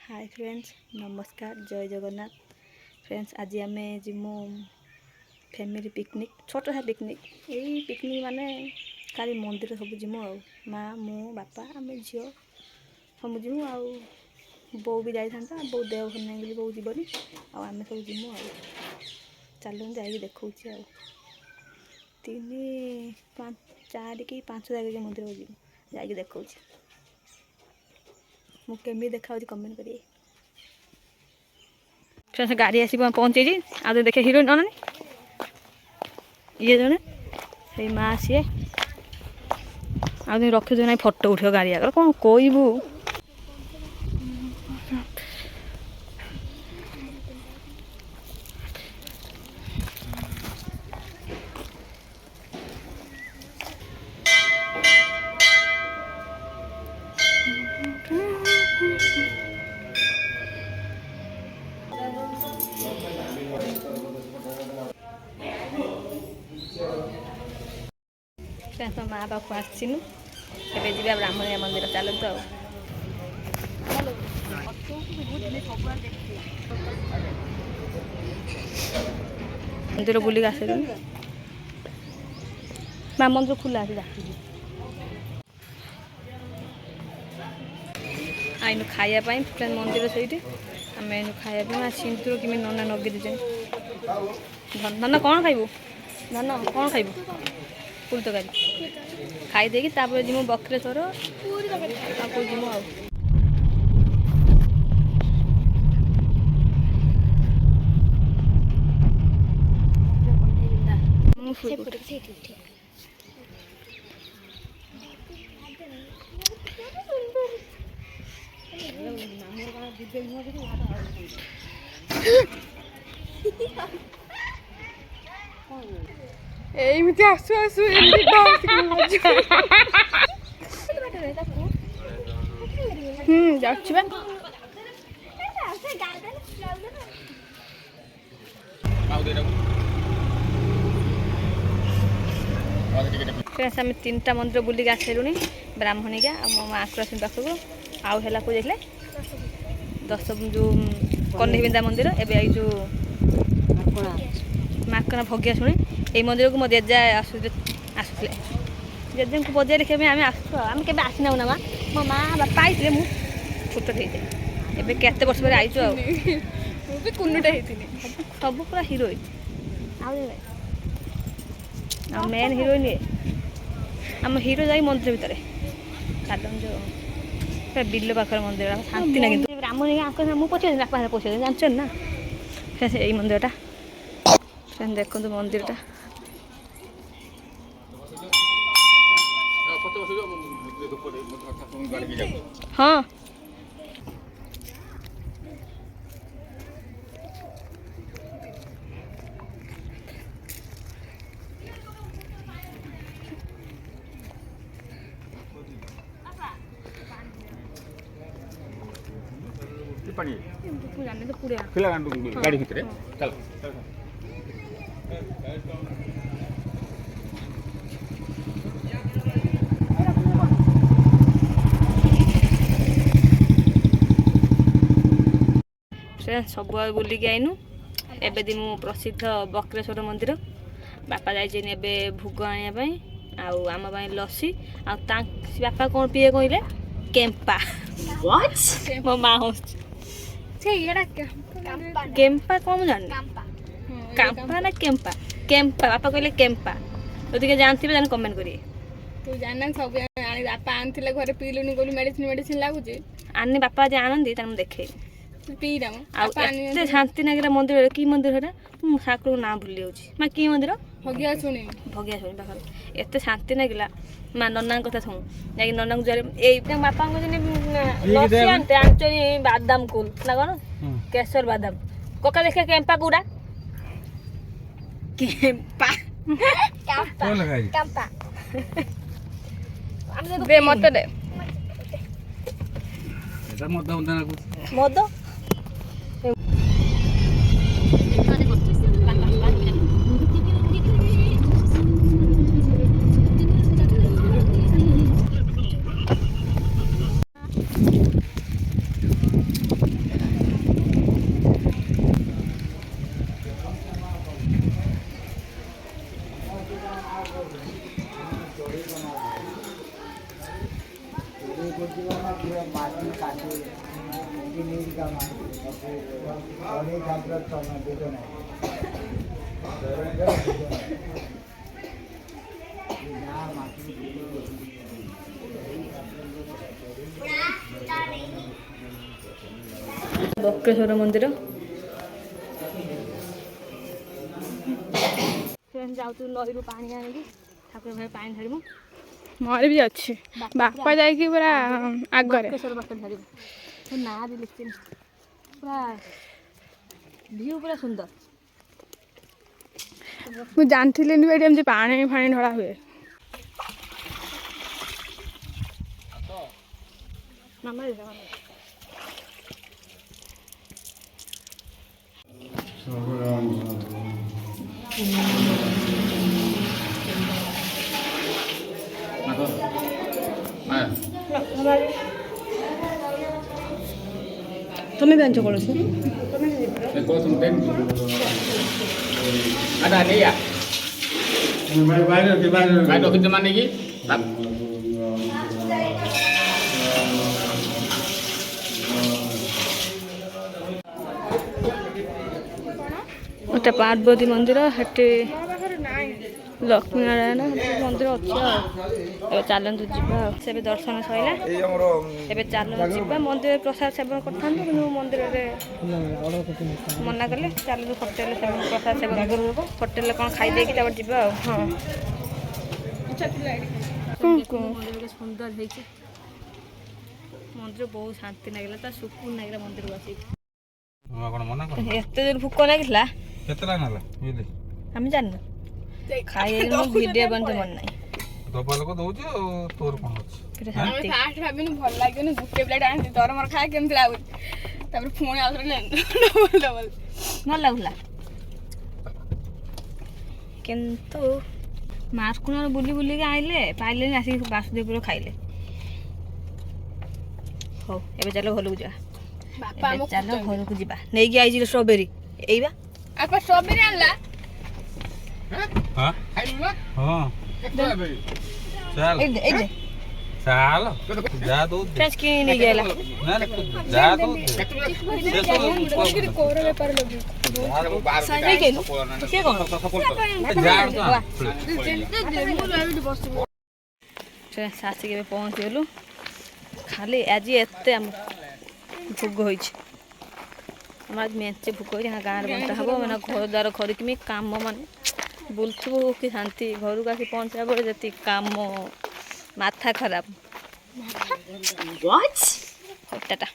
Hi friends नमस्कार जय Jagannath friends आज आम जिमु फैमिली पिकनिक छोटा सा पिकनिक यही पिकनिक माने खाली मंदिर सब जिमु माँ मु बापा आम झील सब जिमु बो भी जाता बो देह भल नहीं बो जीवनी आम सब जिमु चलो जा देखा तीन पाँच चार कि पाँच जगह मंदिर जिमु जा देखा मुझे देखा कमेंट करिए फ्रेंड्स गाड़ी आसी पहुँचे आज देखे हिरोइन अनानी ये जने से माँ सी आज रखी ना फोटो उठे गाड़ी आगे कौन कहबू माँ पाख आसनु ए जा ब्राह्मणिया मंदिर चलतु मंदिर बुलिक आस माँ मंदिर खुला आईनु खायापाई फ्रेंड मंदिर से आम आईनु खाया सिंदूर कि नना नगे दीजे धन कौन खाइबू धन कौन खाइबू फुल तरकारी खाई देगी तापर जिमु बक्रेश्वर आपको जिमु एमती आसु आसु जाऊँ फ्रेंड्स आम तीन टा मंदिर बुलिक आसलुनी ब्राह्मणिका मो माँ को आस पाखक आउ है को जाइए 10 जो कन्हैबिंदा मंदिर एवं जो माकना भगिया शुणी ये मंदिर को मो जेजा आसुले जेजे को बजाय देखा आम आम के आसना ना माँ मो माँ बापा आई मु छोट एवं केते वर्ष पर आईचु कुनुटा सब पूरा हिरोइन आ मेन हिरोइन ये आम हिरो जाई मंदिर भितर चलन जो बिल पाखर मंदिर शांति ना कि ब्राह्मणी मुझे पचास बापा पचास जानचन ना यही मंदिरटा देखो मंदिरटा हाँ गाड़ी भितर चल सब बुलिक आईनु एबे दिमु प्रसिद्ध बक्रेश्वर मंदिर बापा जाइए भोग आने आम लसी बापा कौन पीए कहले केम्पा मो माँ हूँ केम्पा कौन जान कांपा ना केम्पा केम्पा बापा कहले केम्पा तो जानते जान कमेंट करिए तू जानना सब बापा आनथिले घरे पीलुनी गोली मेडिसिन मेडिसिन लागुची आने बापा जे आनंदी तान देखे पीरा एते शांति नागिला मंदिर की मंदिर है मु ठाकुर ना भूली जाउची माँ की मंदिर भगिया शुणी पाखर एते शांति नागिला माँ नना कथा सुन जाकि नना को बापा को लसी आनते आंचनी बादाम कुल ना कौन केसर बादाम कोका देखे केम्पा कूड़ा केम्पा कांपा दे मत दे मद ବକ୍ରେଶ୍ୱର ମନ୍ଦିର ଯାଉଛୁ ନଈରୁ ପାଣି ଆଣିକି ଠାକୁର ଭାଇ ପାଣି ଢାଳିବୁ। ମୋର ବି ଅଛି ବାପା ଯାଇକି ପୁରା ଆଗରେ ବକ୍ରେଶ୍ୱର ପାଖରେ ଢାଳିବୁ। ସେ ନାଁ ବି ଲେଖିନି। ପୁରା ଭିଉ ପୁରା ସୁନ୍ଦର। ମୁଁ ଜାଣିଥିଲିନି ଏଠି ଏମିତି ପାଣି ଫାଣି ଢଳା ହୁଏ। ମାମା তুমি ଜାଣିଛ କୌଣସି ରଖିଛ ମାନେ କି ଗୋଟେ ପାର୍ବତୀ ମନ୍ଦିର ସେଠି ଲକ୍ଷ୍ମୀ ନାରାୟଣ ମନ୍ଦିର ଅଛି ଆଉ। ଏବେ ଚାଲନ୍ତୁ ଯିବା ଆଉ। ସେ ଏବେ ଦର୍ଶନ ସରିଲା। ଏବେ ଚାଲନ୍ତୁ ଯିବା ମନ୍ଦିର ପ୍ରସାଦ ସେବନ କରିଥାନ୍ତୁ କିନ୍ତୁ ମନ୍ଦିରରେ ମନା କଲେ ଚାଲନ୍ତୁ ହୋଟେଲରେ ସେବନ ପ୍ରସାଦ ସେବନ କରିବୁ। ହୋଟେଲରେ କ'ଣ ଖାଇଦେଇକି ତାପରେ ଯିବା ଆଉ। ହଁ ମନ୍ଦିର ସୁନ୍ଦର ହେଇଛି। ମନ୍ଦିର ବହୁତ ଶାନ୍ତି ଲାଗିଲା ତା ସୁକୁନ ଲାଗିଲା ମନ୍ଦିରକୁ ଆସିକି। ଏତେ ଜୋର ଭୋକ ଲାଗିଥିଲା କେତେ ଟଙ୍କା ନେଲା ବୁଝିଲେ ଆମେ ଜାଣିନୁ ଖାଇଦେଲୁ ଭିଡ଼ିଓ ବନ୍ଦ ମନେ ନାହିଁ। ଦବା ଲୋକ ଦଉଛି ଆଉ ତୋର କ'ଣ ଅଛି କେତେ ଆମେ ଶାନ୍ତି। ଫାଷ୍ଟ ଭାବିନୁ ଭଲ ଲାଗିବନି ଗୋଟେ ପ୍ଲେଟ୍ ଆଣିଛି ଦରମର ଖାଏ କେମିତି ଲାଗୁଛି ତାପରେ ପୁଣି ଆଉଥରେ ଡବଲ ଭଲ ଲାଗୁଥିଲା କିନ୍ତୁ ମାସକୁଣାର ବୁଲି ବୁଲିକି ଆଇଲେ ପାଇଲେନି ଆସିକି ବାସୁଦେବପୁର ଖାଇଲେ। ହଉ ଏବେ ଚାଲ ଘରକୁ ଯିବା। ବାପା ଏବେ ଚାଲ ଘରକୁ ଯିବା। ନେଇକି ଆଇଛି ଷ୍ଟ୍ରବେରୀ ଏଇବା ବାପା ଷ୍ଟ୍ରବେରୀ ଆଣିଲା ହଁ ଚାଲ ଏଇଦେ ଚାଲ ଯା ଦଉଛି ଫ୍ରେଣ୍ଡସ୍ କିଣି ନେଇକି ଆଇଲା। ଯା ଦଉଛି କୋର ବେପାର ଲଗେଇ ସିଏ କ'ଣ ଆସିକି ଏବେ ପହଞ୍ଚିଗଲୁ। ଖାଲି ଆଜି ଏତେ ଆମ ଭୋଗ ହୋଇଛି। ଆମର ଆଜି ମେଞ୍ଚେ ଭୋଗ ହୋଇଛି। ଆମ ଗାଁରେ ବଣ୍ଟା ହେବ ମାନେ ଘର ଦ୍ୱାର ଖରିକିମି କାମ ମାନେ ବୁଲୁଥିବୁ କି ଶାନ୍ତି। ଘରକୁ ଆସି ପହଞ୍ଚିଲା ପରେ ଯେତିକି କାମ ମାଥା ଖରାପ। ହଉ ଟାଟା।